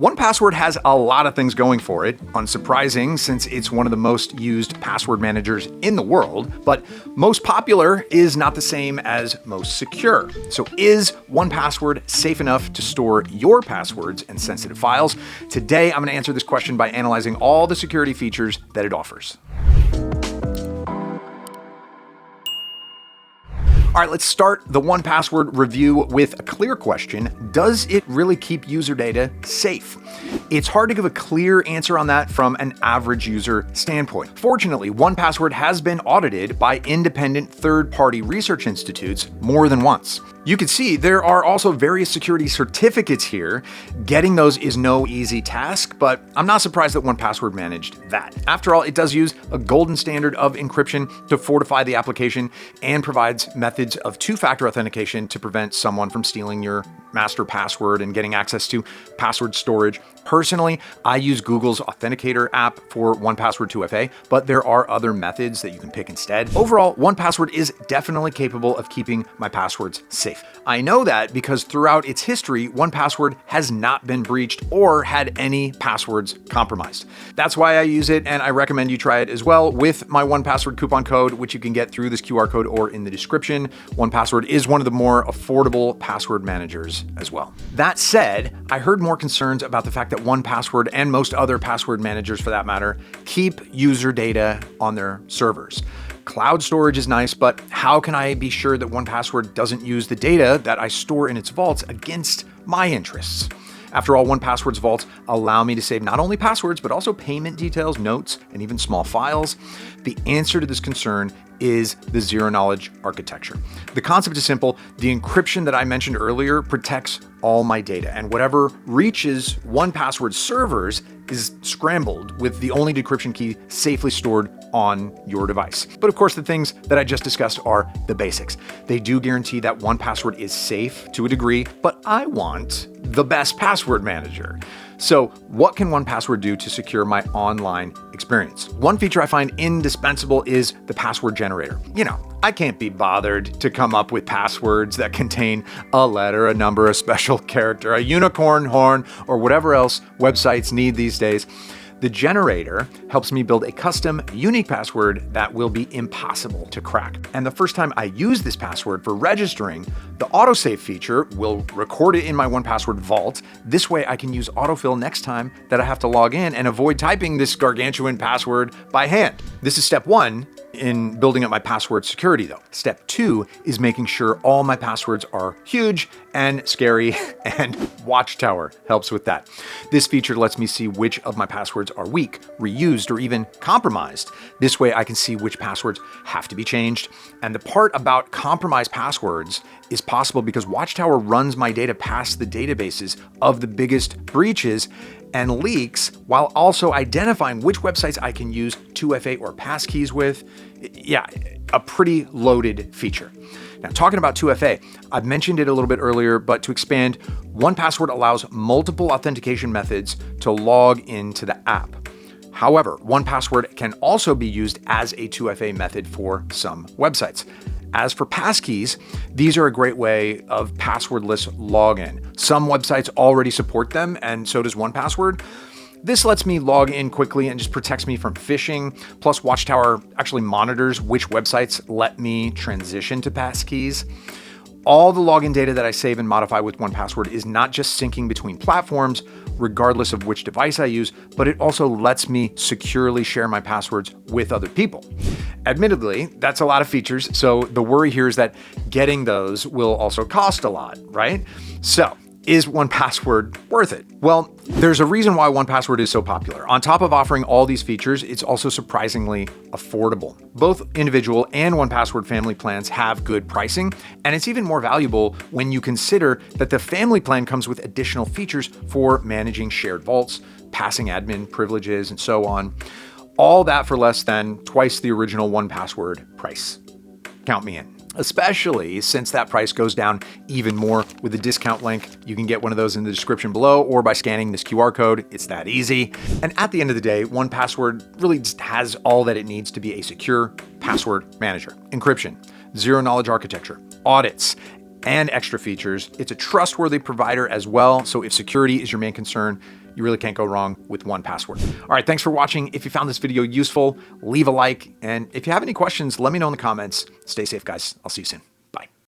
1Password has a lot of things going for it, unsurprising since it's one of the most used password managers in the world, but most popular is not the same as most secure. So is 1Password safe enough to store your passwords and sensitive files? Today, I'm going to answer this question by analyzing all the security features that it offers. All right, let's start the 1Password review with a clear question. Does it really keep user data safe? It's hard to give a clear answer on that from an average user standpoint. Fortunately, 1Password has been audited by independent third-party research institutes more than once. You can see there are also various security certificates here. Getting those is no easy task, but I'm not surprised that 1Password managed that. After all, it does use a golden standard of encryption to fortify the application and provides methods of two-factor authentication to prevent someone from stealing your master password and getting access to password storage. Personally, I use Google's Authenticator app for 1Password 2FA, but there are other methods that you can pick instead. Overall, 1Password is definitely capable of keeping my passwords safe. I know that because throughout its history, 1Password has not been breached or had any passwords compromised. That's why I use it, and I recommend you try it as well with my 1Password coupon code, which you can get through this QR code or in the description. 1Password is one of the more affordable password managers as well. That said, I heard more concerns about the fact that 1Password and most other password managers for that matter keep user data on their servers. Cloud storage is nice, but how can I be sure that 1Password doesn't use the data that I store in its vaults against my interests? After all, 1Password's vaults allow me to save not only passwords, but also payment details, notes, and even small files. The answer to this concern is the zero-knowledge architecture. The concept is simple. The encryption that I mentioned earlier protects all my data, and whatever reaches 1Password servers is scrambled with the only decryption key safely stored on your device. But of course, the things that I just discussed are the basics. They do guarantee that 1Password is safe to a degree, but I want the best password manager. So what can 1Password do to secure my online experience? One feature I find indispensable is the password generator. You know, I can't be bothered to come up with passwords that contain a letter, a number, a special character, a unicorn horn, or whatever else websites need these days. The generator helps me build a custom, unique password that will be impossible to crack. And the first time I use this password for registering, the autosave feature will record it in my 1Password vault. This way I can use autofill next time that I have to log in and avoid typing this gargantuan password by hand. This is step one in building up my password security though. Step two is making sure all my passwords are huge and scary, and Watchtower helps with that. This feature lets me see which of my passwords are weak, reused, or even compromised. This way I can see which passwords have to be changed. And the part about compromised passwords is possible because Watchtower runs my data past the databases of the biggest breaches and leaks while also identifying which websites I can use 2FA or passkeys with. Yeah, a pretty loaded feature. Now, talking about 2FA, I've mentioned it a little bit earlier, but to expand, 1Password allows multiple authentication methods to log into the app. However, 1Password can also be used as a 2FA method for some websites. As for passkeys, these are a great way of passwordless login. Some websites already support them, and so does 1Password. This lets me log in quickly and just protects me from phishing. Plus, Watchtower actually monitors which websites let me transition to passkeys. All the login data that I save and modify with 1Password is not just syncing between platforms, regardless of which device I use, but it also lets me securely share my passwords with other people. Admittedly, that's a lot of features, so the worry here is that getting those will also cost a lot, right? So, is 1Password worth it? Well, there's a reason why 1Password is so popular. On top of offering all these features, it's also surprisingly affordable. Both individual and 1Password family plans have good pricing, and it's even more valuable when you consider that the family plan comes with additional features for managing shared vaults, passing admin privileges, and so on. All that for less than twice the original 1Password price. Count me in. Especially since that price goes down even more with the discount link. You can get one of those in the description below or by scanning this QR code. It's that easy. And at the end of the day, 1Password really just has all that it needs to be a secure password manager. Encryption, zero-knowledge architecture, audits, and extra features. It's a trustworthy provider as well, so if security is your main concern, You really can't go wrong with 1Password. All right, thanks for watching. If you found this video useful, leave a like. And if you have any questions, let me know in the comments. Stay safe, guys. I'll see you soon.